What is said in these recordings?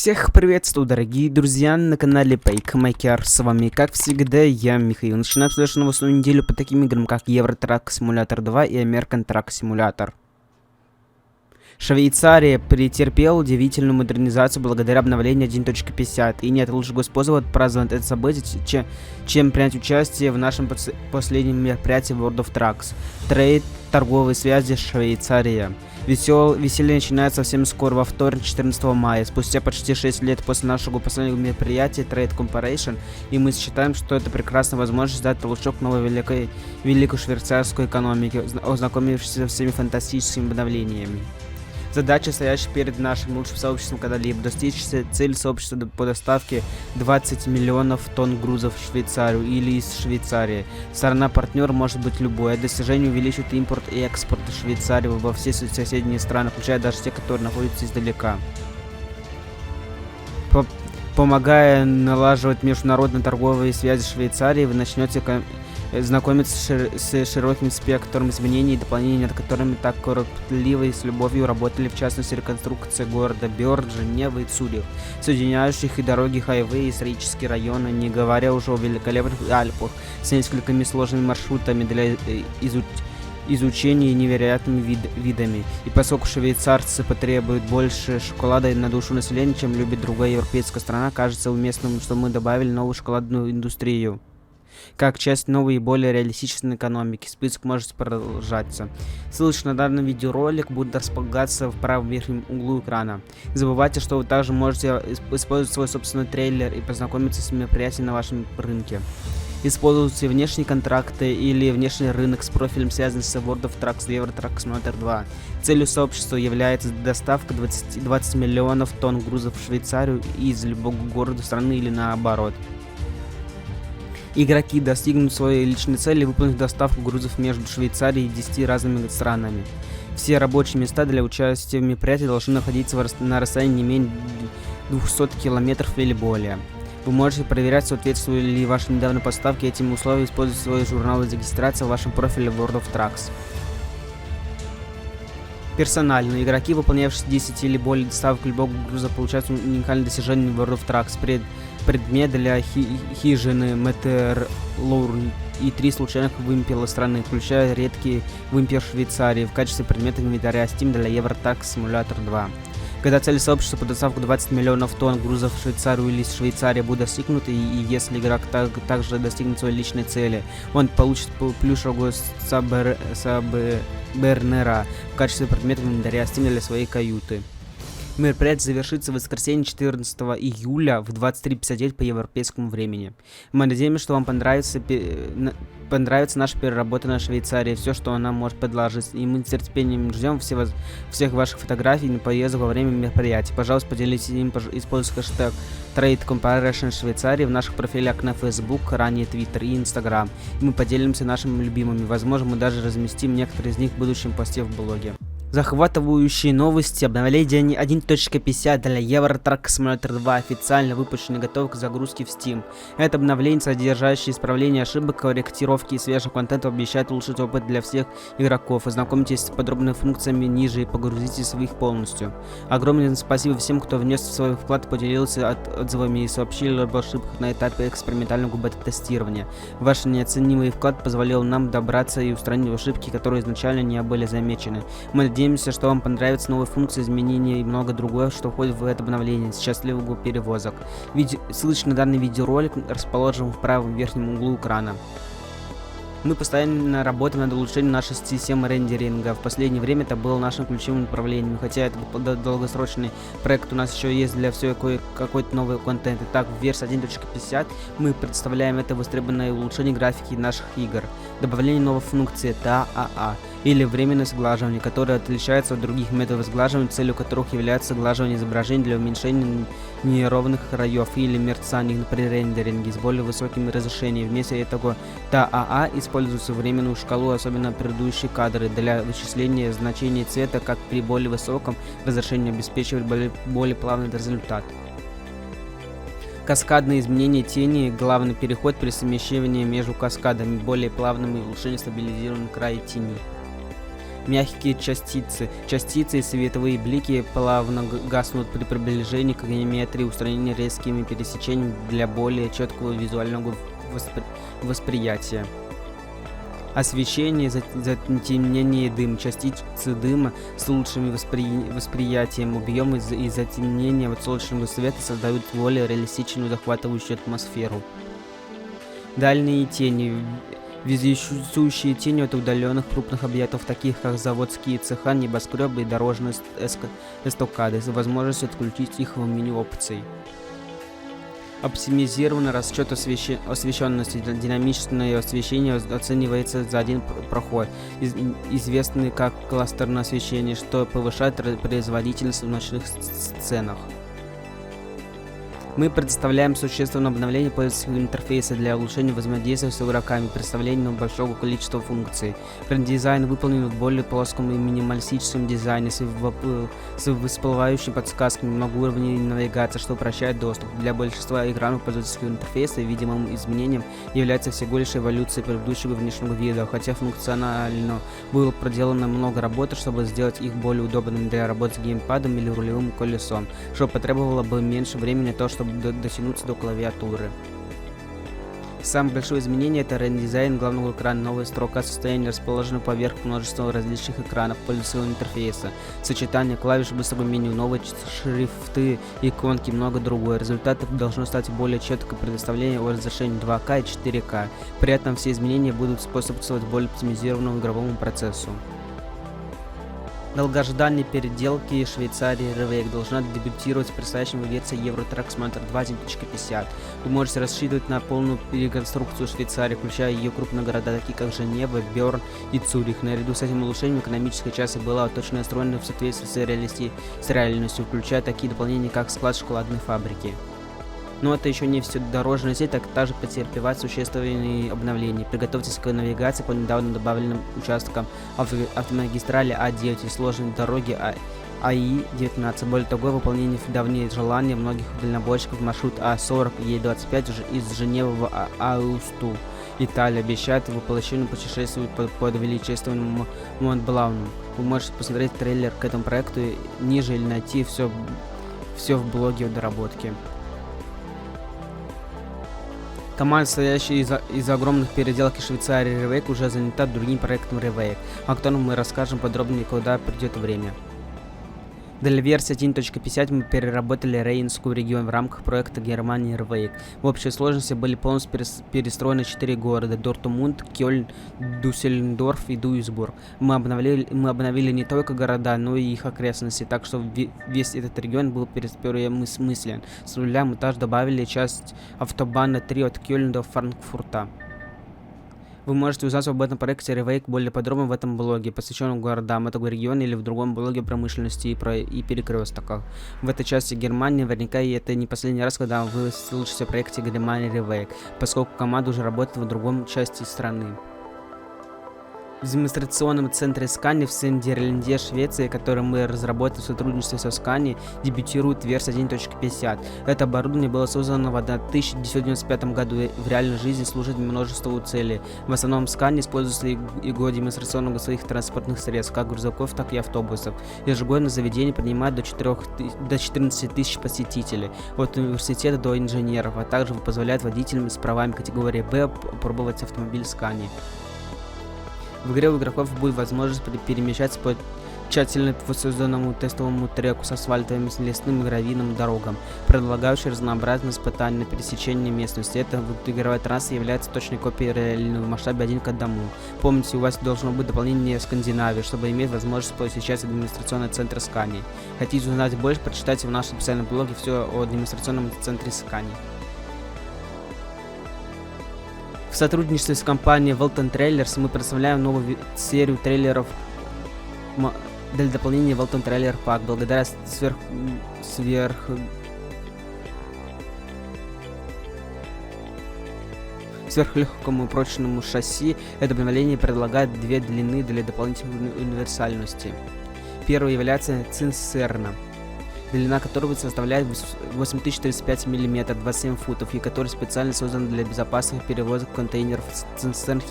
Всех приветствую, дорогие друзья, на канале Paymaker. С вами, как всегда, я, Михаил. Начинаем следующую новостную неделю по таким играм, как Euro Truck Simulator 2 и American Truck Simulator. Швейцария претерпела удивительную модернизацию благодаря обновлению 1.50, и нет лучшего способа отпраздновать это событие, чем принять участие в нашем последнем мероприятии World of Trucks. Трейд, торговые связи, Швейцария. Веселье начинается совсем скоро, во вторник, 14 мая, спустя почти 6 лет после нашего последнего мероприятия Trade Comparison, и мы считаем, что это прекрасная возможность дать толчок новой великой швейцарской экономике, ознакомившись со всеми фантастическими обновлениями. Задача, стоящая перед нашим лучшим сообществом когда-либо, достичь цели сообщества по доставке 20 миллионов тонн грузов в Швейцарию или из Швейцарии. Сторона-партнер может быть любой. Это достижение увеличит импорт и экспорт из Швейцарии во все соседние страны, включая даже те, которые находятся издалека. Помогая налаживать международные торговые связи Швейцарии, вы начнете знакомиться с широким спектром изменений и дополнений, над которыми так кропотливо и с любовью работали, в частности, реконструкция города Бёрд, Женевы и Цюрих, соединяющих и дороги, хайвей, и исторические районы, не говоря уже о великолепных Альпах с несколькими сложными маршрутами для изучения и невероятными видами. И поскольку швейцарцы потребуют больше шоколада на душу населения, чем любит другая европейская страна, кажется уместным, что мы добавили новую шоколадную индустрию как часть новой и более реалистичной экономики. Список может продолжаться. Ссылочки на данный видеоролик будут располагаться в правом верхнем углу экрана. Не забывайте, что вы также можете использовать свой собственный трейлер и познакомиться с мероприятием на вашем рынке. Используйте внешние контракты или внешний рынок с профилем, связанным с World of Trucks и Euro Truck Simulator 2. Целью сообщества является доставка 20 миллионов тонн грузов в Швейцарию из любого города страны или наоборот. Игроки достигнут своей личной цели и выполнят доставку грузов между Швейцарией и 10 разными странами. Все рабочие места для участия в мероприятии должны находиться на расстоянии не менее 200 километров или более. Вы можете проверять, соответствуют ли ваши недавние поставки этим условиям, используя свой журнал регистрации в вашем профиле World of Trucks. Персонально. Игроки, выполнявшие 10 или более доставок любого груза, получают уникальное достижение в World of Trucks. Предмет для хижины Метерлурн и 3 случайных вымпела страны, включая редкий вымпел Швейцарии в качестве предмета инвентаря Steam для Euro Truck Simulator 2. Когда цель сообщества по доставке 20 миллионов тонн грузов в Швейцарию или из Швейцарии будет достигнута, и если игрок также достигнет своей личной цели, он получит плюшевого Сабернера в качестве предмета инвентаря Steam для своей каюты. Мероприятие завершится в воскресенье 14 июля в 23:59 по европейскому времени. Мы надеемся, что вам понравится наша переработанная Швейцария, все, что она может предложить. И мы с терпением ждем всех ваших фотографий на поездок во время мероприятия. Пожалуйста, поделитесь им, используя хэштег Trade Comparison Швейцарии в наших профилях на Facebook, ранее Twitter и Instagram. И мы поделимся нашими любимыми. Возможно, мы даже разместим некоторые из них в будущем посте в блоге. Захватывающие новости. Обновление 1.50 для Euro Truck Simulator 2 официально выпущено и готово к загрузке в Steam. Это обновление, содержащее исправление ошибок, корректировки и свежего контента, обещает улучшить опыт для всех игроков. Ознакомьтесь с подробными функциями ниже и погрузитесь в их полностью. Огромное спасибо всем, кто внес свой вклад, поделился отзывами и сообщил об ошибках на этапе экспериментального бета-тестирования. Ваш неоценимый вклад позволил нам добраться и устранить ошибки, которые изначально не были замечены. Мы надеемся, что вам понравятся новые функции, изменения и много другое, что входит в это обновление. Счастливого перевозок. Ссылочка на данный видеоролик расположен в правом верхнем углу экрана. Мы постоянно работаем над улучшением нашей системы рендеринга. В последнее время это было нашим ключевым направлением. Хотя это долгосрочный проект, у нас еще есть для всего какой-то новый контент. Итак, в версии 1.50 мы представляем это востребованное улучшение графики наших игр. Добавление новой функции ТААА или временное сглаживание, которое отличается от других методов сглаживания, целью которых является сглаживание изображений для уменьшения неровных краев или мерцаний при рендеринге с более высоким разрешением. Вместо этого ТААА используется временную шкалу, особенно предыдущие кадры, для вычисления значения цвета, как при более высоком разрешении обеспечивает более плавный результат. Каскадные изменения тени, главный переход при совмещении между каскадами, более плавным и улучшение стабилизированного края тени. Мягкие частицы и световые блики плавно гаснут при приближении к геометрии, устранения резкими пересечениями для более четкого визуального восприятия. Освещение, затемнение, дым. Частицы дыма с лучшим восприятием объема и затемнения от солнечного света создают более реалистичную захватывающую атмосферу. Дальние тени. Вездесущие тени от удаленных крупных объектов, таких как заводские цеха, небоскребы и дорожные эстакады, с возможностью отключить их в меню опций. Оптимизированный расчет освещенности. Динамичное освещение оценивается за один проход, известный как кластерное освещение, что повышает производительность в ночных сценах. Мы предоставляем существенное обновление пользовательского интерфейса для улучшения взаимодействия с игроками, представления большого количества функций. Дизайн выполнен в более плоском и минималистическом дизайне с всплывающими подсказками, многоуровневой навигации, что упрощает доступ. Для большинства экранов пользовательского интерфейса видимым изменением является всего лишь эволюция предыдущего внешнего вида, хотя функционально было проделано много работы, чтобы сделать их более удобными для работы с геймпадом или рулевым колесом, что потребовало бы меньше времени на то, чтобы дотянуться до клавиатуры. Самое большое изменение — это редизайн главного экрана. Новая строка состояния расположена поверх множества различных экранов пользовательского интерфейса. Сочетание клавиш быстрого меню, новые шрифты, иконки и много другое. Результатом должно стать более четкое предоставление о разрешении 2К и 4К. При этом все изменения будут способствовать более оптимизированному игровому процессу. Долгожданные переделки Швейцарии Revake должна дебютировать в предстоящей версии Euro Truck Simulator 2 1.50. Вы можете рассчитывать на полную реконструкцию Швейцарии, включая ее крупные города, такие как Женева, Берн и Цюрих. Наряду с этим улучшением экономическая часть была точно настроена в соответствии с реальностью, включая такие дополнения, как склад шоколадной фабрики. Но это еще не все. Дорожная сеть также претерпевает существенные обновления. Приготовьтесь к навигации по недавно добавленным участкам автомагистрали А9 и сложной дороги АИ-19. Более того, выполнение давние желания многих дальнобойщиков маршрут А40 и Е25 из Женевы в Аусту, Италия, обещает воплощение путешествий под величественным Монбланом. Вы можете посмотреть трейлер к этому проекту ниже или найти все в блоге доработки. Команда, состоящая из огромных переделок Швейцарии Revake, уже занята другим проектом Revake, о котором мы расскажем подробнее, когда придет время. Для версии 1.50 мы переработали Рейнскую регион в рамках проекта Германии Revake. В общей сложности были полностью перестроены 4 города: Дортмунд, Кёльн, Дюссельдорф и Дуйсбург. Мы обновили не только города, но и их окрестности, так что весь этот регион был переосмыслен. С нуля мы также добавили часть автобана 3 от Кёльна до Франкфурта. Вы можете узнать об этом проекте Revake более подробно в этом блоге, посвященном городам этого региона, или в другом блоге промышленности и перекрестках. В этой части Германии наверняка и это не последний раз, когда вы слышите о проекте Германии Revake, поскольку команда уже работает в другом части страны. В демонстрационном центре Scania в Сандерленде, Швеции, который мы разработали в сотрудничестве со Scania, дебютирует версия 1.50. Это оборудование было создано в 1995 году и в реальной жизни служит множеству целей. В основном Scania используется его демонстрационно в своих транспортных средств, как грузовиков, так и автобусов. Ежегодно заведение принимает до 14 тысяч посетителей, от университета до инженеров, а также позволяет водителям с правами категории Б попробовать автомобиль Scania. В игре у игроков будет возможность перемещаться по тщательно воссозданному тестовому треку с асфальтовым, лесным и гравийным дорогам, предлагающий разнообразные испытания на пересечении местности. Эта игровая трасса является точной копией реального в масштабе 1 к 1. Помните, у вас должно быть дополнение в Скандинавии, чтобы иметь возможность посещать демонстрационный центр Scania. Хотите узнать больше, прочитайте в нашем специальном блоге все о демонстрационном центре Scania. В сотрудничестве с компанией Welton Trailers мы представляем новую серию трейлеров для дополнения Welton Trailer Pack. Благодаря сверхлегкому и прочному шасси это обновление предлагает две длины для дополнительной универсальности. Первая является цистерна. длина которого составляет 8035 мм, 27 футов, и который специально создан для безопасных перевозок контейнеров цистерн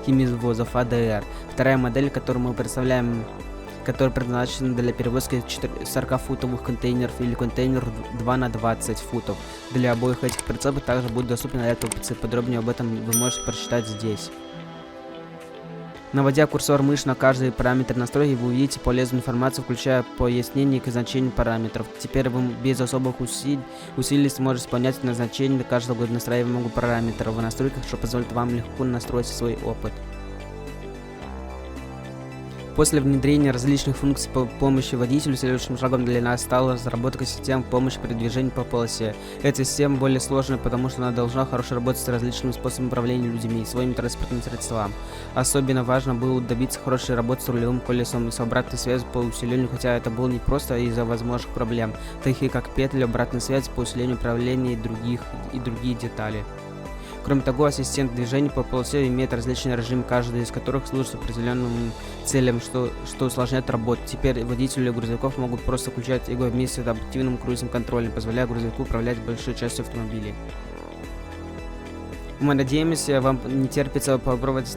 химизвозов АДР. Вторая модель, которую мы представляем, который предназначен для перевозки 40-футовых контейнеров или контейнеров 2 на 20 футов. Для обоих этих прицепов также будет доступна эта опция. Подробнее об этом вы можете прочитать здесь. Наводя курсор мыши на каждый параметр настройки, вы увидите полезную информацию, включая пояснение к значению параметров. Теперь вы без особых усилий сможете понять назначение каждого настраиваемого параметра в настройках, что позволит вам легко настроить свой опыт. После внедрения различных функций по помощи водителю, следующим шагом для нас стала разработка систем помощи при движении по полосе. Эта система более сложная, потому что она должна хорошо работать с различными способами управления людьми и своими транспортными средствами. Особенно важно было добиться хорошей работы с рулевым колесом и с обратной связью по усилению, хотя это было не просто из-за возможных проблем, такие как петли, обратной связи по усилению управления и другие детали. Кроме того, ассистент движения по полосе имеет различные режимы, каждый из которых служит определенным целям, что усложняет работу. Теперь водители грузовиков могут просто включать его вместе с адаптивным круизным контролем, позволяя грузовику управлять большой частью автомобиля. Мы надеемся, вам не терпится попробовать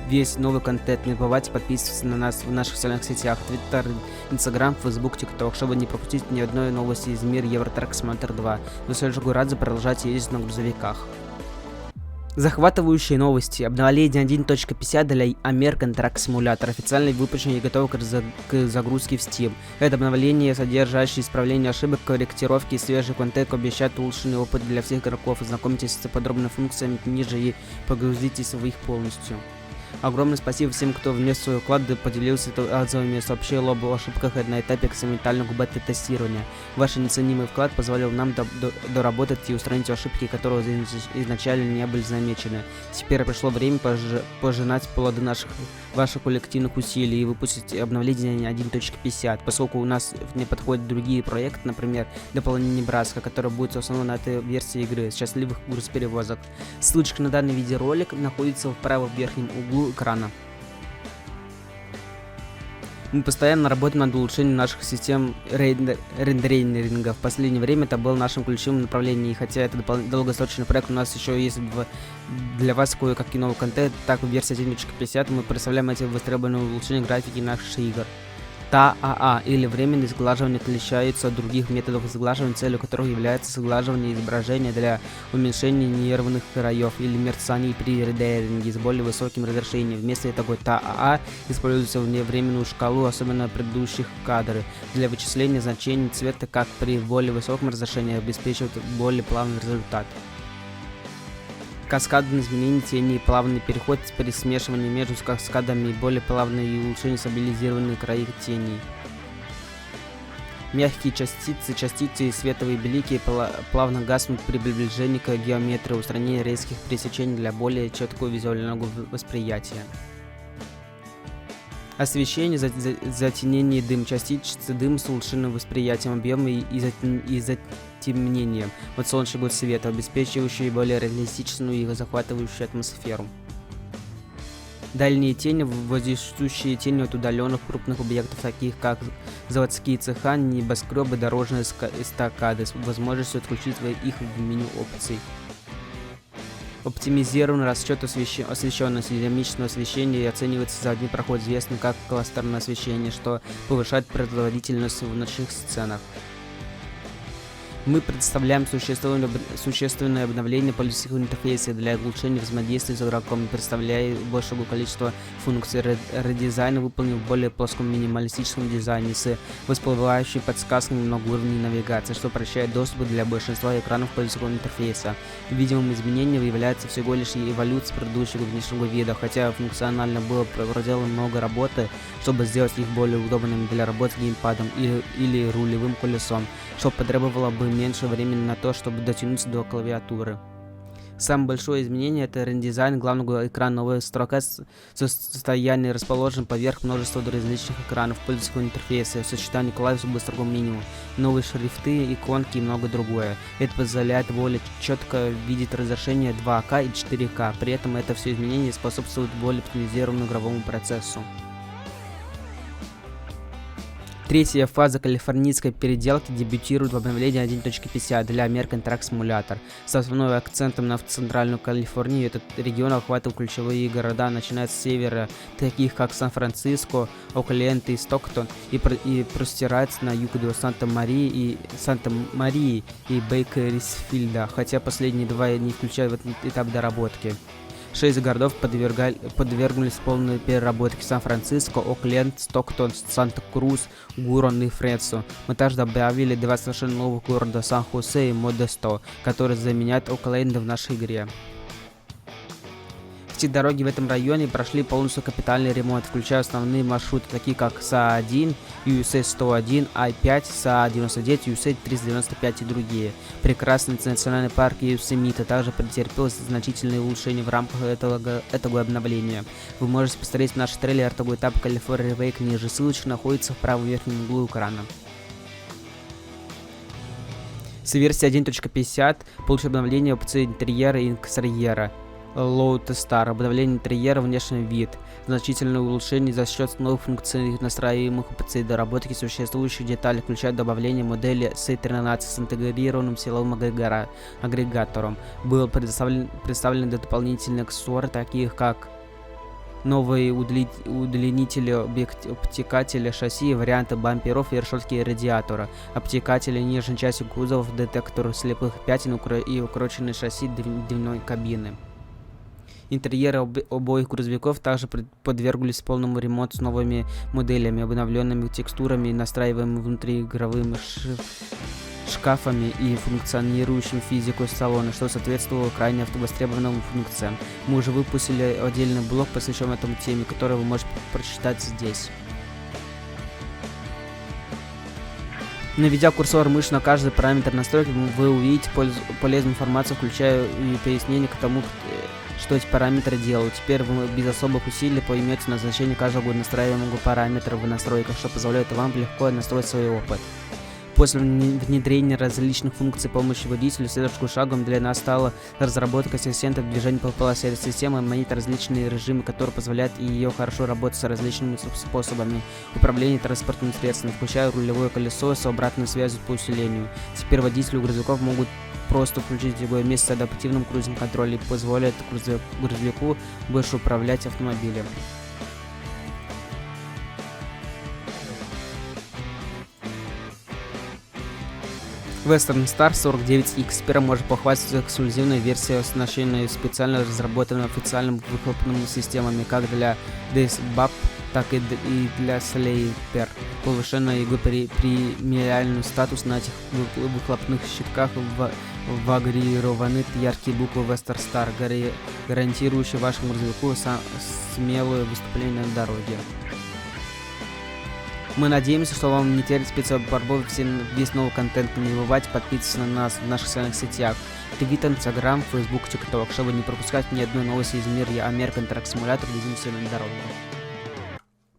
весь новый контент. Не забывайте подписываться на нас в наших социальных сетях: Twitter, Instagram, Facebook, TikTok, чтобы не пропустить ни одной новости из мира Евротрак Simulator 2. Но все же рады продолжать ездить на грузовиках. Захватывающие новости. Обновление 1.50 для American Truck Simulator официально выпущено и готово к загрузке в Steam. Это обновление, содержащее исправление ошибок, корректировки и свежий контент, обещает улучшенный опыт для всех игроков. Ознакомьтесь с подробными функциями ниже и погрузитесь в их полностью. Огромное спасибо всем, кто внес свой вклад, поделился отзывами и сообщил об ошибках на этапе экспериментального бета-тестирования. Ваш неоценимый вклад позволил нам доработать и устранить ошибки, которые изначально не были замечены. Теперь пришло время пожинать плоды ваших коллективных усилий и выпустить обновление 1.50, поскольку у нас не подходят другие проекты, например, дополнение Nebraska, которое будет основано на этой версии игры счастливых грузоперевозок. Ссылочка на данный видеоролик находится в правом верхнем углу экрана. Мы постоянно работаем над улучшением наших систем рендеринга. В последнее время это было нашим ключевым направлением, и хотя это долгосрочный проект, у нас еще есть для вас кое-какой новый контент, так в версии 1.50 мы представляем эти востребованные улучшения графики наших игр. ТАА или временное сглаживание отличается от других методов сглаживания, целью которых является сглаживание изображения для уменьшения нервных краев или мерцаний при рендеринге с более высоким разрешением. Вместо этого ТАА используется временную шкалу, особенно предыдущих кадров, для вычисления значений цвета, как при более высоком разрешении, обеспечивает более плавный результат. Каскадные изменения тени и плавный переход при смешивании между каскадами и более плавные и улучшение стабилизированные краи теней. Мягкие частицы и световые блики плавно гаснут при приближении к геометрии, устранение резких пересечений для более четкого визуального восприятия. Освещение, затенение, дым, частицы дым с улучшенным восприятием объема и затемнением от солнечного света, обеспечивающие более реалистичную и захватывающую атмосферу. Дальние тени, воздействующие тени от удаленных крупных объектов, таких как заводские цеха, небоскребы, дорожные эстакады, с возможностью отключить их в меню опций. Оптимизированный расчет освещенности динамичного освещения оценивается за один проход, известный как кластерное освещение, что повышает производительность в ночных сценах. Мы представляем существенное обновление политического интерфейса для улучшения взаимодействия с игроком, представляя большее количество функций. Редизайн выполнен в более плоском минималистическом дизайне с всплывающей подсказками многоуровневой навигации, что упрощает доступ для большинства экранов политического интерфейса. Видимым изменением является всего лишь эволюция предыдущего внешнего вида, хотя функционально было проделано много работы, чтобы сделать их более удобными для работы с геймпадом или рулевым колесом, что потребовало бы меньше времени на то, чтобы дотянуться до клавиатуры. Самое большое изменение — это редизайн главного экрана. Новая строка состояния расположена поверх множества различных экранов пользовательского интерфейса, сочетание клавиш быстрого минимума, новые шрифты, иконки и многое другое. Это позволяет более четко видеть разрешение 2К и 4К. При этом это все изменения способствуют более оптимизированному игровому процессу. Третья фаза калифорнийской переделки дебютирует в обновлении 1.50 для American Truck Simulator. С основным акцентом на центральную Калифорнию, этот регион охватывает ключевые города, начиная с севера, таких как Сан-Франциско, Окленд и Стоктон, и простирается на юг до Санта-Марии и Бейкерсфилда, хотя последние два не включают в этот этап доработки. 6 городов подверглись полной переработке: Сан-Франциско, Окленд, Стоктон, Санта-Крус, Гурон и Фресо. Мы также добавили 2 совершенно новых города: Сан-Хосе и Модесто, которые заменяют Окленда в нашей игре. Все дороги в этом районе прошли полностью капитальный ремонт, включая основные маршруты, такие как СА-1, USA-101, I-5, СА-99, USA-395 и другие. Прекрасный национальный парк Йосемите также претерпел значительные улучшения в рамках этого обновления. Вы можете посмотреть наш трейлер того этапа California Wake, ниже ссылочка находится в правом верхнем углу экрана. С версии 1.50 получил обновление опции интерьера и экстерьера. Load Star, обновление интерьера, внешний вид, значительное улучшение за счет новых функций, настраиваемых опций, доработки существующих деталей, включая добавление модели C13 с интегрированным силовым агрегатором. Был представлены дополнительные аксессуары, таких как новые удлинители обтекатели шасси, варианты бамперов и решетки радиатора, обтекатели нижней части кузова, детектор слепых пятен и укороченные шасси дневной кабины. Интерьеры обоих грузовиков также подверглись полному ремонту с новыми моделями, обновленными текстурами, настраиваемыми внутриигровыми шкафами и функционирующим физикой салона, что соответствовало крайне востребованным функциям. Мы уже выпустили отдельный блог, посвященный этому теме, который вы можете прочитать здесь. Наведя курсор мыши на каждый параметр настройки, вы увидите полезную информацию, включая и пояснение к тому, что эти параметры делают. Теперь вы без особых усилий поймете назначение каждого настраиваемого параметра в настройках, что позволяет вам легко настроить свой опыт. После внедрения различных функций помощи водителю, следующим шагом для нас стала разработка ассистента движения по полосе. Система монит различные режимы, которые позволяют ее хорошо работать с различными способами управления транспортными средствами, включая рулевое колесо с обратной связью по усилению. Теперь водители грузовиков могут просто включить его вместе с адаптивным крузерным контролем и позволит грузовику больше управлять автомобилем. Western Star 49X теперь может похвастаться эксклюзивной версией, оснащенной специально разработанными официальными выхлопными системами как для DSBAP, так и для Sleeper. Повышенный его премиальный статус на этих выхлопных щитках вагрированы яркие буквы Western Star, гарантирующие вашему грузовику смелое выступление на дороге. Мы надеемся, что вам не терпится попробовать весь новый контент. Не забывайте подписываться на нас в наших социальных сетях: Twitter, Instagram, Facebook, TikTok, чтобы не пропускать ни одной новости из мира American Truck Simulator, движемся на дороге.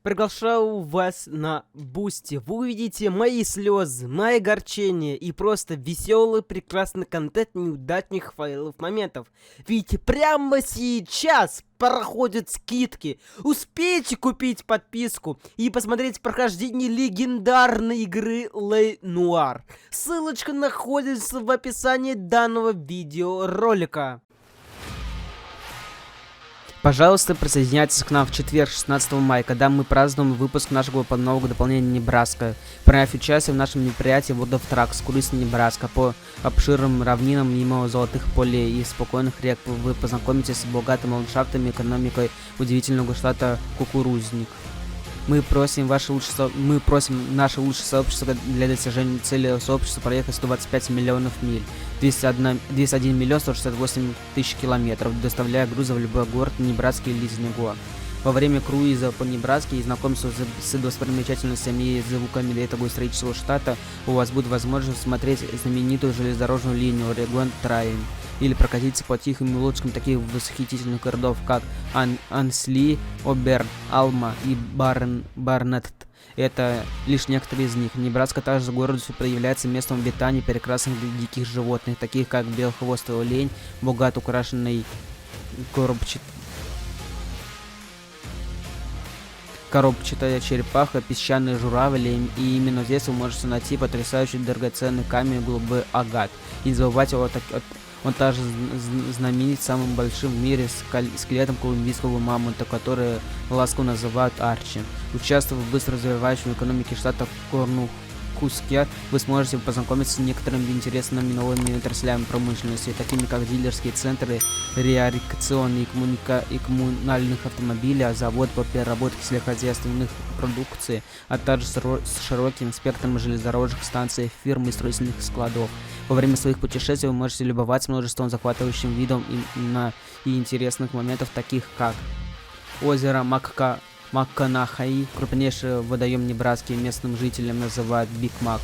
Приглашаю вас на Бусти. Вы увидите мои слезы, мои огорчения и просто веселый, прекрасный контент неудачных файлов моментов. Видите, прямо сейчас проходят скидки. Успейте купить подписку и посмотреть прохождение легендарной игры Ле Нуар. Ссылочка находится в описании данного видеоролика. Пожалуйста, присоединяйтесь к нам в четверг, 16 мая, когда мы празднуем выпуск нашего нового дополнения Небраска. Приняв участие в нашем мероприятии World of Trucks, круиз Небраска по обширным равнинам мимо золотых полей и спокойных рек, вы познакомитесь с богатыми ландшафтами и экономикой удивительного штата Кукурузник. Мы просим наше лучшее сообщество для достижения цели сообщества проехать 125 миллионов миль, 201 миллион 168 тысяч километров, доставляя грузы в любой город Небраски или Нигуа. Во время круиза по Небраске и знакомства с достопримечательностями и звуками этого исторического штата у вас будет возможность смотреть знаменитую железнодорожную линию Oregon Train или прокатиться по тихим улочкам таких восхитительных городов, как Ансли, Оберн, Алма и Барнетт. Это лишь некоторые из них. Небраска также городом проявляется местом обитания прекрасных диких животных, таких как белохвостый олень, богато украшенный коробчатая черепаха, песчаный журавль, и именно здесь вы можете найти потрясающий драгоценный камень голубой агат. И не забывайте, он также знаменит самым большим в мире скелетом колумбийского мамонта, который ласково называют Арчи. Участвуя в быстро развивающей экономике штата Корнуэльскер, вы сможете познакомиться с некоторыми интересными новыми отраслями промышленности, такими как дилерские центры, реарикационные и коммунальных автомобилей, завод по переработке сельскохозяйственных продукции, а также с широким спектром железнодорожных станций, фирм и строительных складов. Во время своих путешествий вы можете любоваться множеством захватывающим видом и интересных моментов, таких как озеро Макканахаи, крупнейший водоем Небраски, местным жителям называют Биг Мак.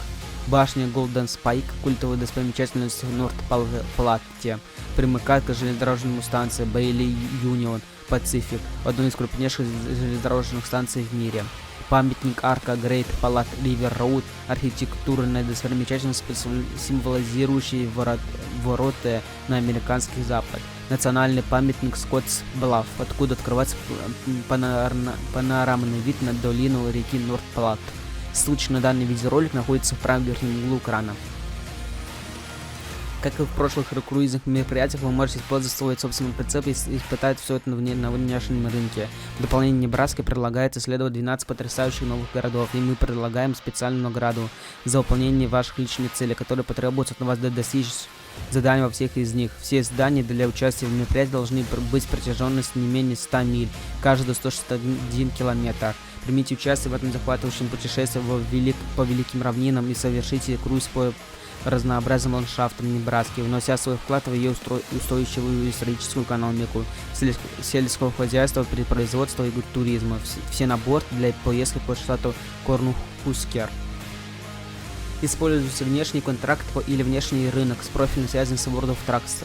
Башня Голден Спайк, культовая достопримечательность в Норт-Платте, примыкает к железнодорожному станции Бейли Юнион Пацифик, одной из крупнейших железнодорожных станций в мире. Памятник арка Грейт Палат Ривер Роуд, архитектурная достопримечательность, символизирующий ворота на американский запад. Национальный памятник Скоттс Блафф, откуда открывается панорамный вид на долину реки Норт-Плат. Ссылочка на данный видеоролик находится в правом верхнем углу экрана. Как и в прошлых круизных мероприятиях, вы можете использовать свой собственный прицеп и испытать все это на внешнем рынке. В дополнение Небраски предлагается исследовать 12 потрясающих новых городов, и мы предлагаем специальную награду за выполнение ваших личных целей, которые потребуются от вас достичь заданий во всех из них. Все задания для участия в мероприятии должны быть протяженностью не менее 100 миль, каждый 161 километр. Примите участие в этом захватывающем путешествии по великим равнинам и совершите круиз по разнообразным ландшафтам Небраски, внося свой вклад в ее устойчивую историческую экономику, сельского хозяйства, производства и туризма. Все на борт для поездки по штату Корнуэльскер. Используйте внешний контракт или внешний рынок с профильной связью с World of Trucks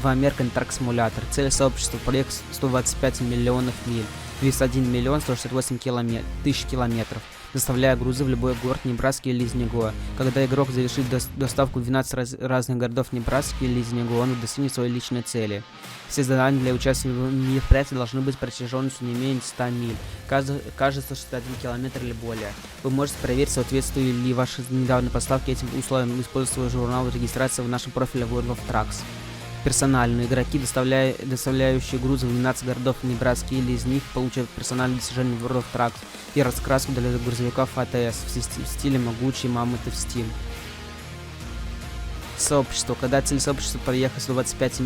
в American Truck Simulator. Цель сообщества — проект 125 миллионов миль, 201 миллион 168 тысяч километров, доставляя грузы в любой город Небраски или из него. Когда игрок завершит доставку в 12 разных городов Небраски или из него, он достигнет своей личной цели. Все задания для участия в мероприятии должны быть протяженностью не менее 100 миль, каждый 161 километр или более. Вы можете проверить, соответствуют ли ваши недавние поставки этим условиям, используя журнал регистрации в нашем профиле World of Trucks. Персональные игроки, доставляющие грузы в 12 городов Небраски или из них, получат персональное достижение World of Trucks и раскраску для грузовиков АТС в стиле могучие мамонты в Steam. Сообщество. Когда цель сообщества проехать 125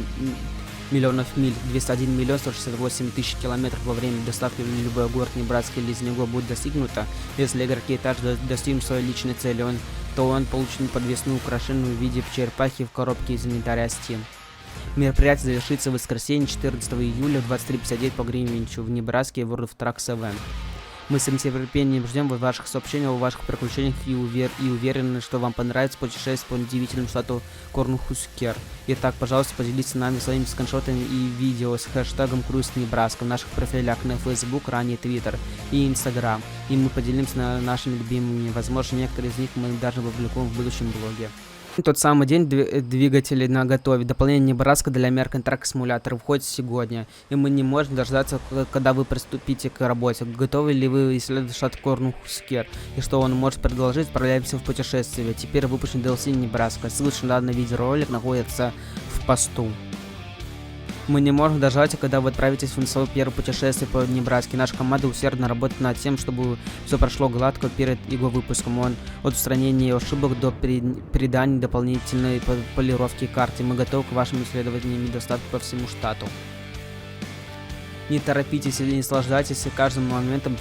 миллионов миль, 201 миллион 168 тысяч километров во время доставки в любой город Небраски или из него будет достигнуто, если игроки также достигнут своей личной цели, то он получит подвесную украшенную в виде черепахи в коробке из инвентаря Steam. Мероприятие завершится в воскресенье 14 июля в 23:59 по Гринвичу в Небраске World of Trucks Event. Мы с нетерпением ждем ваших сообщений о ваших приключениях и уверены, что вам понравится путешествие по удивительному штату Корнуэльскер. Итак, пожалуйста, поделитесь с нами своими скриншотами и видео с хэштегом Круиз Небраска в наших профилях на Facebook, ранее Twitter и Instagram. И мы поделимся нашими любимыми. Возможно, некоторые из них мы даже опубликуем в будущем блоге. Тот самый день двигатели на готове. Дополнение Небраска для American Truck Simulator входит сегодня, и мы не можем дождаться, когда вы приступите к работе. Готовы ли вы исследовать штат Корнуэльскер и что он может предложить? Отправляемся в путешествие. Теперь выпущен DLC Небраска. Ссылочка на данный видеоролик находится в посту. Мы не можем дождаться, когда вы отправитесь в свое первое путешествие по Небраске. Наша команда усердно работает над тем, чтобы все прошло гладко перед его выпуском. От устранения ошибок до передания дополнительной полировки карты. Мы готовы к вашим исследованиям и доставке по всему штату. Не торопитесь или не наслаждайтесь каждым моментом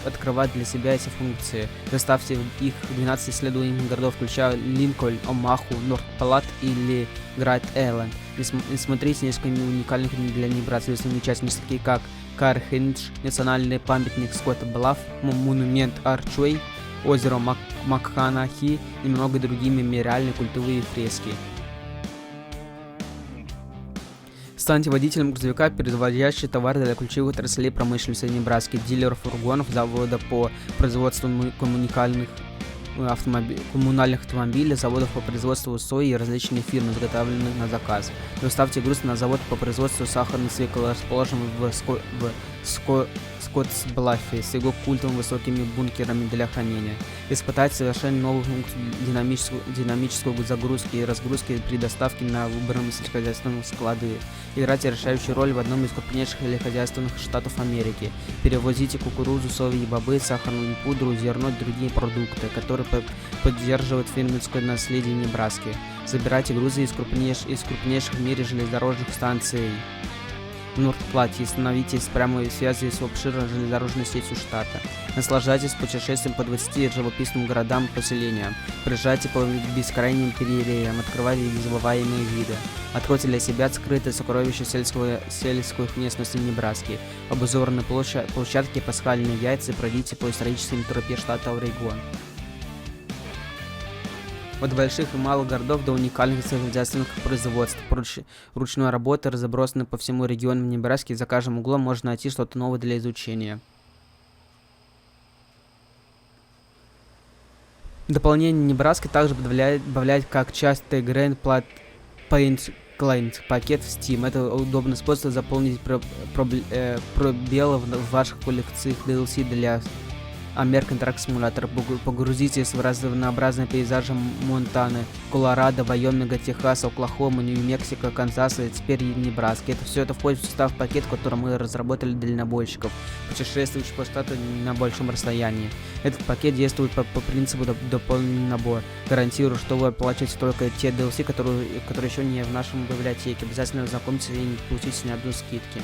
открывать для себя эти функции. Доставьте их в 12 исследуемых городов, включая Линкольн, Омаху, Норт-Плат или Грайт-Айленд. И смотрите несколько уникальных для Небраски достопримечательностей, такие как Кархендж, национальный памятник Скотта Блафф, монумент Арчуэй, озеро Макканахи и много другие мемориальные культовые фрески. Станьте водителем грузовика, перевозящего товары для ключевых отраслей промышленности Небраски, дилеров фургонов, завода по производству коммунальных автомобилей, заводов по производству сои и различные фирмы, изготовленных на заказ. Доставьте груз на завод по производству сахарной свеклы, расположенный в Скоттсблаффе с его культовыми высокими бункерами для хранения. Испытать совершенно новую функцию динамическую загрузки и разгрузки при доставке на выбранные сельскохозяйственные склады. Играть решающую роль в одном из крупнейших сельскохозяйственных штатов Америки. Перевозите кукурузу, сои, бобы, сахарную пудру, зерно и другие продукты, которые поддерживают фермерское наследие Небраски. Забирайте грузы из крупнейших в мире железнодорожных станций в Нордплате и становитесь в прямой связи с обширной железнодорожной сетью штата. Наслаждайтесь путешествием по 20 живописным городам и поселениям. Проезжайте по бескрайним перереям, открывайте незабываемые виды. Откройте для себя скрытые сокровища сельской местности Небраски. Обзорные площадки, пасхальные яйца, пройдите по исторической тропе штата Орегон. От больших и малых городов до уникальных сельскохозяйственных производств. Ручной работы разбросаны по всему региону Небраски, за каждым углом можно найти что-то новое для изучения. Дополнение Небраски также добавляет как часть Grand Paint Client пакет в Steam. Это удобный способ заполнить пробелы в ваших коллекциях DLC для American Truck Simulator. Погрузитесь в разнообразные пейзажи Монтаны, Колорадо, Вайоминга, Техаса, Оклахомы, Нью-Мексико, Канзаса и теперь Небраски. Это входит в состав пакет, который мы разработали для дальнобойщиков, путешествующих по штату на большом расстоянии. Этот пакет действует по принципу дополнительный набор. Гарантирую, что вы оплачиваете только те DLC, которые еще не в нашем библиотеке. Обязательно ознакомьтесь и не получите ни одной скидки.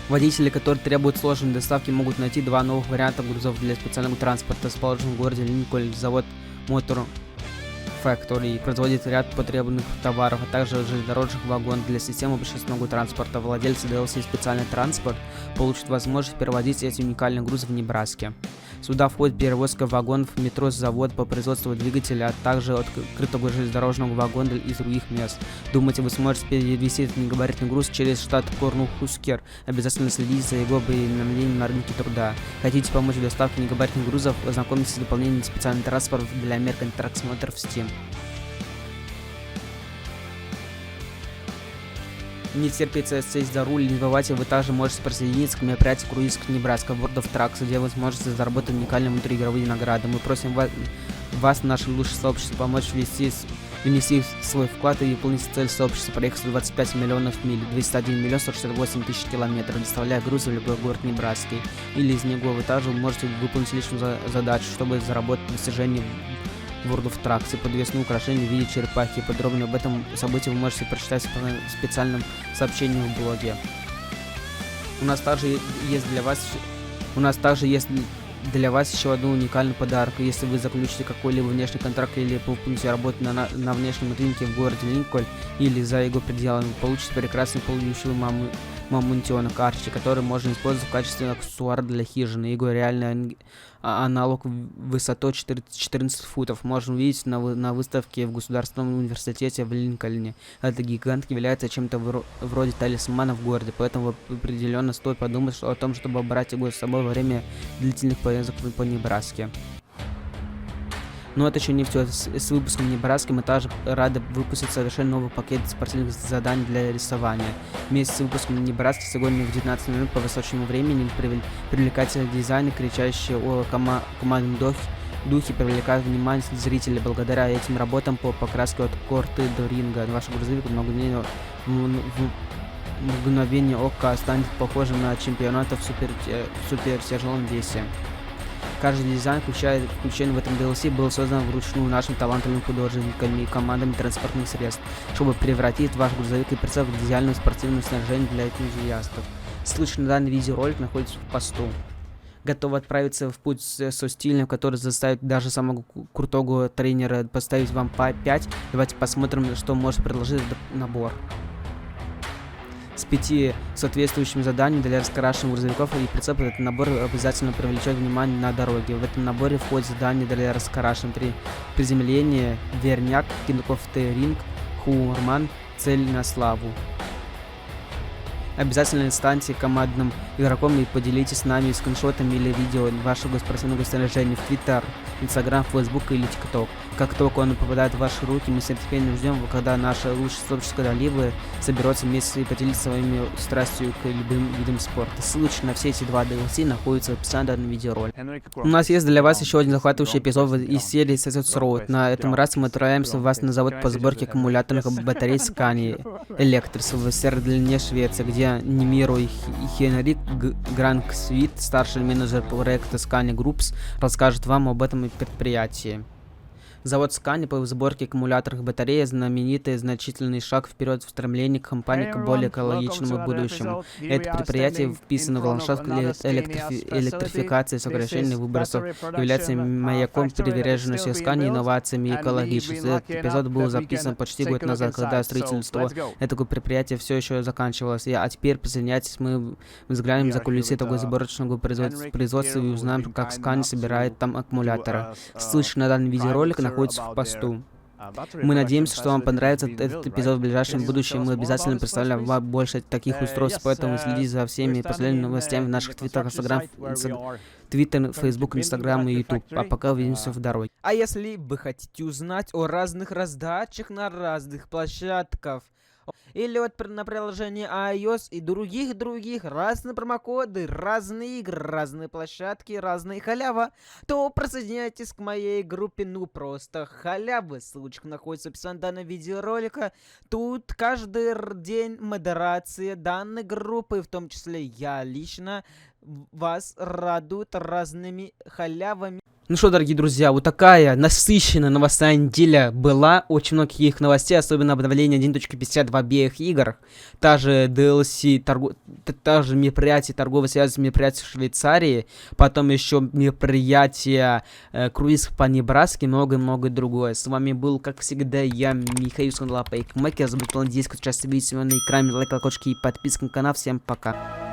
Водители, которые требуют сложной доставки, могут найти два новых варианта грузов для специального транспорта, расположенного в городе Линкольн. Завод Motor Factory производит ряд потребных товаров, а также железнодорожных вагонов для системы общественного транспорта. Владельцы DLC «Специальный транспорт» получат возможность перевозить эти уникальные грузы в Небраске. Сюда входит перевозка вагонов метро с завода по производству двигателя, а также открытого железнодорожного вагона из других мест. Думаете, вы сможете перевезти этот негабаритный груз через штат Корнухускер? Обязательно следите за его применением на рынке труда. Хотите помочь в доставке негабаритных грузов? Ознакомьтесь с дополнением «Специальный транспорт» для American Truck Simulator в Steam. Не терпится сесть за руль, не забывайте, вы также можете присоединиться к мероприятию «Круиз Небраска» World of Trucks, где вы сможете заработать уникальные внутриигровые награды. Мы просим вас, наше лучшее сообщество, помочь внести свой вклад и выполнить цель сообщества, проехать 125 миллионов миль, 201 миллион 168 тысяч километров, доставляя грузы в любой город Небраски или из него. Вы также можете выполнить личную задачу, чтобы заработать достижение World of Trucks и подвесные украшения в виде черепахи. Подробнее об этом событии вы можете прочитать в специальном сообщении в блоге. У нас также есть для вас еще один уникальный подарок. Если вы заключите какой-либо внешний контракт или выполните работу на внешнем рынке в городе Линкольн или за его пределами, вы получите прекрасный полующий мамонтенок Арчи, который можно использовать в качестве аксессуара для хижины. Его реальный аналог высотой 14 футов можно увидеть на выставке в Государственном университете в Линкольне. Этот гигант является чем-то вроде талисмана в городе, поэтому определенно стоит подумать о том, чтобы брать его с собой во время длительных поездок по Небраске. Но это еще не все. С выпуском Небраски мы также рады выпустить совершенно новый пакет спортивных заданий для рисования. Вместе с выпуском Небраски сегодня в 19:00 по восточному времени привлекательные дизайны, кричащие о командном духе, привлекают внимание зрителей. Благодаря этим работам по покраске от корты до ринга ваш грузовик в мгновение ока станет похожим на чемпионатов в супертяжелом весе. Каждый дизайн, включенный в этом DLC, был создан вручную нашими талантливыми художниками и командами транспортных средств, чтобы превратить ваш грузовик и прицеп в идеальное спортивное снаряжение для энтузиастов. Ссылочка на данный видеоролик находится в посту. Готовы отправиться в путь со стилем, который заставит даже самого крутого тренера поставить вам по 5? Давайте посмотрим, что может предложить этот набор. С 5 соответствующими заданиями для раскрашенных грузовиков и прицепов этот набор обязательно привлечет внимание на дороге. В этом наборе входят задания для раскрашивания приземления, верняк, кинокофте ринг, хурман, цель на славу. Обязательно станьте командным игроком и поделитесь с нами скриншотами или видео вашего спортивного снаряжения в Twitter, Instagram, Facebook или TikTok. Как только он попадает в ваши руки, мы с нетерпением ждем, когда наша лучшая сообщество доливы соберется вместе и поделится своими страстью к любым видам спорта. Ссылочки на все эти два DLC находятся в описании данного видеоролика. У нас есть для вас еще один захватывающий эпизод из серии Saints Row. На этом раз мы отправляемся в вас на завод по сборке аккумуляторных батарей Scania Electric в Северной Швеции, где Немиро и Хенрик Гранксвит, старший менеджер проекта Scania Groups, расскажет вам об этом предприятии. Завод Scania по сборке аккумуляторных батарей – знаменитый значительный шаг вперед в стремлении компании к более экологичному будущему. Это предприятие вписано в ландшафт электрификации, сокращения выбросов, является маяком приверженности Scania инновациями и экологичности. Этот эпизод был записан почти год назад, когда строительство этого предприятия все еще заканчивалось. А теперь присоединяйтесь, мы взглянем за кулисы этого сборочного производства и узнаем, как Scania собирает там аккумуляторы. Ссылочка на данный видеоролик находится в посту. Мы надеемся, что вам понравится этот эпизод в ближайшем будущем. Мы обязательно представим вам больше таких устройств, поэтому следите за всеми последними новостями в наших твиттерах, Твиттер, Фейсбук, Инстаграм и Ютуб. А пока увидимся в дороге. А если вы хотите узнать о разных раздачах на разных площадках, или вот на приложении iOS и других разные промокоды, разные игры, разные площадки, разные халява, то присоединяйтесь к моей группе «Ну просто халявы». Ссылочка находится в описании данного видеоролика. Тут каждый день модерация данной группы, в том числе я лично, вас радует разными халявами. Ну что, дорогие друзья, вот такая насыщенная новостная неделя была. Очень многих новостей, особенно обновление 1.50 в обеих играх. Та же DLC, та же мероприятие, торговая связь мероприятия в Швейцарии. Потом еще мероприятие круиз по Небраске, много-много другое. С вами был, как всегда, я, Михаил Скандалапейк. Макер, забудьте, надеюсь, что сейчас видите на экране лайк, колокольчики и подписка на канал. Всем пока.